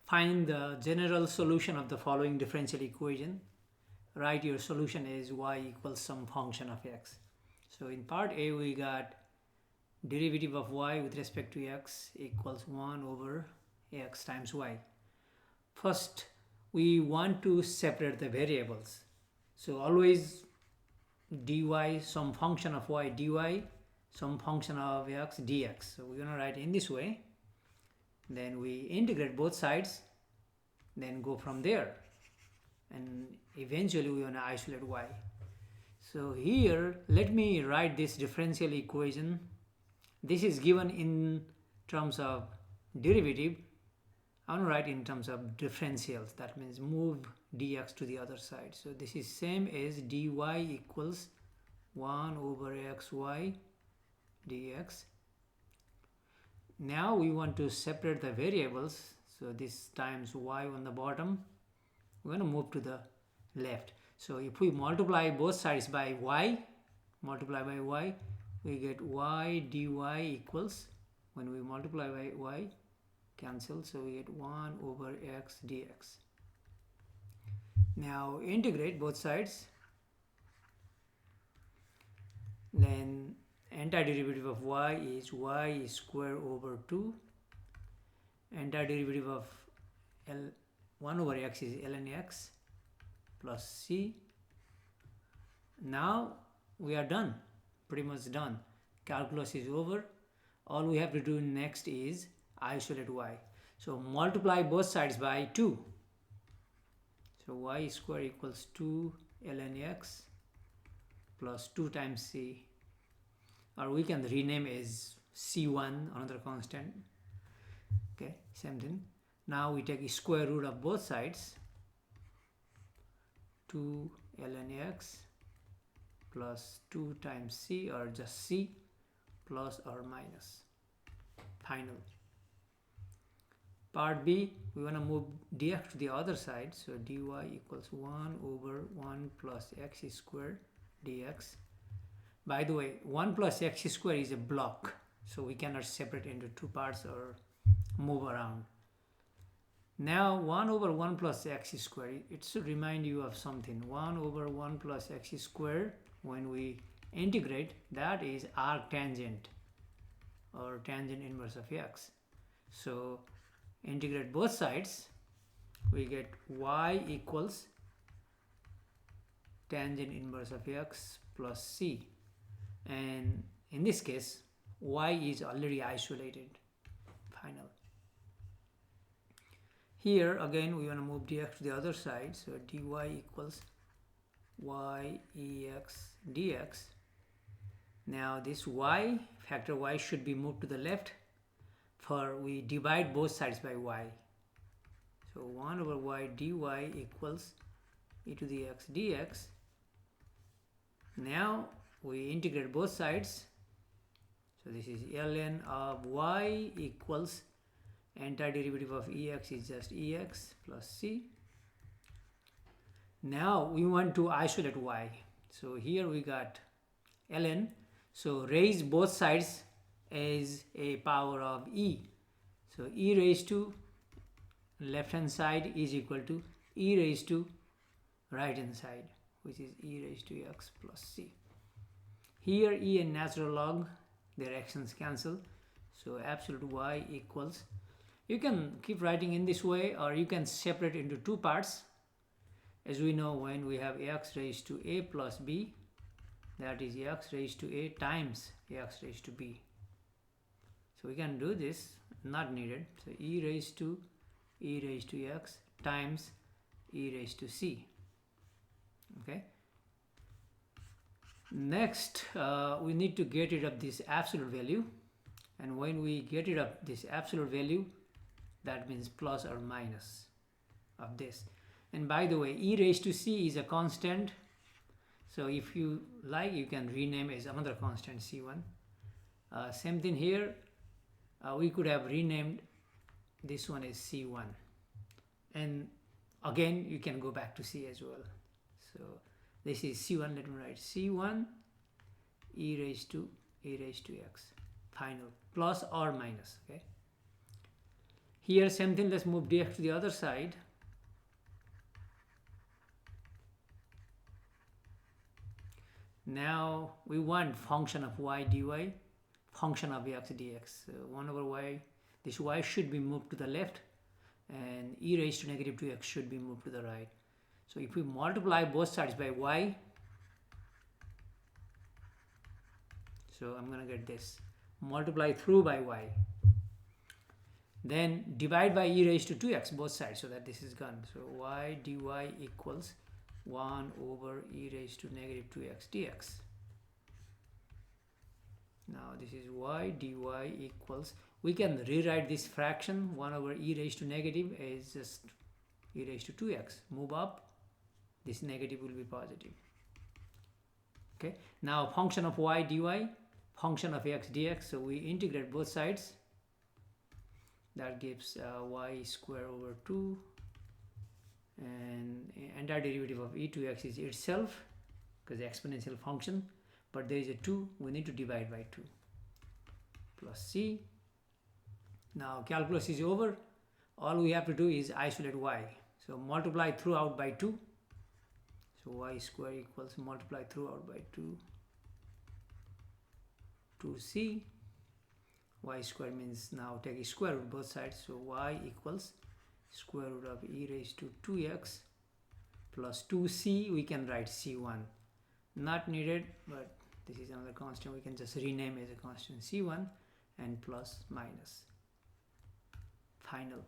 Find the general solution of the following differential equation. Write your solution as y equals some function of x. So in part A we got derivative of y with respect to x equals 1 over x times y. First we want to separate the variables. So always dy some function of y dy some function of x dx. So we're going to write in this way. Then we integrate both sides, then go from there, and eventually we want to isolate y. So here let me write this differential equation. This is given in terms of derivative. I want to write in terms of differentials. That means move dx to the other side. So this is same as dy equals 1 over xy dx. Now we want to separate the variables. So this times y on the bottom, we're going to move to the left. So if we multiply both sides by y, we get y dy equals, when we multiply by y, cancel, so we get 1 over x dx. Now integrate both sides, then antiderivative of y is y square over 2, antiderivative of 1 over x is ln x plus c. Now we are done, pretty much done. Calculus is over. All we have to do next is isolate y. So multiply both sides by 2. So y square equals 2 ln x plus 2 times c, or we can rename as c1, another constant. Okay, same thing. Now we take square root of both sides, 2 ln x plus 2 times c, or just c, plus or minus. Final. Part B, we want to move dx to the other side, so dy equals 1 over 1 plus x squared dx. By the way, 1 plus x squared is a block, so we cannot separate into two parts or move around. Now 1 over 1 plus x squared, it should remind you of something. 1 over 1 plus x squared, when we integrate, that is arctangent or tangent inverse of x. So integrate both sides, we get y equals tangent inverse of x plus c, and in this case y is already isolated. Final. Here again we want to move dx to the other side, so dy equals y ex dx. Now this y, factor y, should be moved to the left, for we divide both sides by y. So 1 over y dy equals e to the x dx. Now we integrate both sides, so this is ln of y equals antiderivative of ex is just ex plus c. Now we want to isolate y, so here we got ln, so raise both sides as a power of e, so e raised to left hand side is equal to e raised to right hand side, which is e raised to x plus c. Here e and natural log, their actions cancel, so absolute y equals, you can keep writing in this way, or you can separate into two parts. As we know, when we have x raised to a plus b, that is x raised to a times x raised to b. So we can do this, not needed. So e raised to x times e raised to c. Okay. Next, we need to get rid of this absolute value, and when we get rid of this absolute value, that means plus or minus of this. And by the way, e raised to c is a constant, so if you like, you can rename as another constant c1. Same thing here, we could have renamed this one as c1, and again you can go back to c as well. So this is c1, let me write c1 e raised to x, final, plus or minus. Okay. Here same thing, let's move dx to the other side. Now we want function of y dy, function of x dx. So 1 over y, this y should be moved to the left and e raised to negative 2x should be moved to the right. So if we multiply both sides by y, so I'm going to get this, multiply through by y, then divide by e raised to 2x both sides, so that this is gone. So y dy equals 1 over e raised to negative 2x dx. Now this is y dy equals, we can rewrite this fraction 1 over e raised to negative is just e raised to 2x. Move up, this negative will be positive. Okay, now function of y dy, function of x dx, so we integrate both sides. That gives y square over 2, and entire derivative of e to x is itself because the exponential function, but there is a 2, we need to divide by 2, plus c. Now calculus is over, all we have to do is isolate y, so multiply throughout by 2, so y square equals multiply throughout by 2, 2c. Y square means now take a square root both sides, so y equals square root of e raised to 2x plus 2c, we can write c1, not needed, but this is another constant, we can just rename as a constant c1, and plus minus final.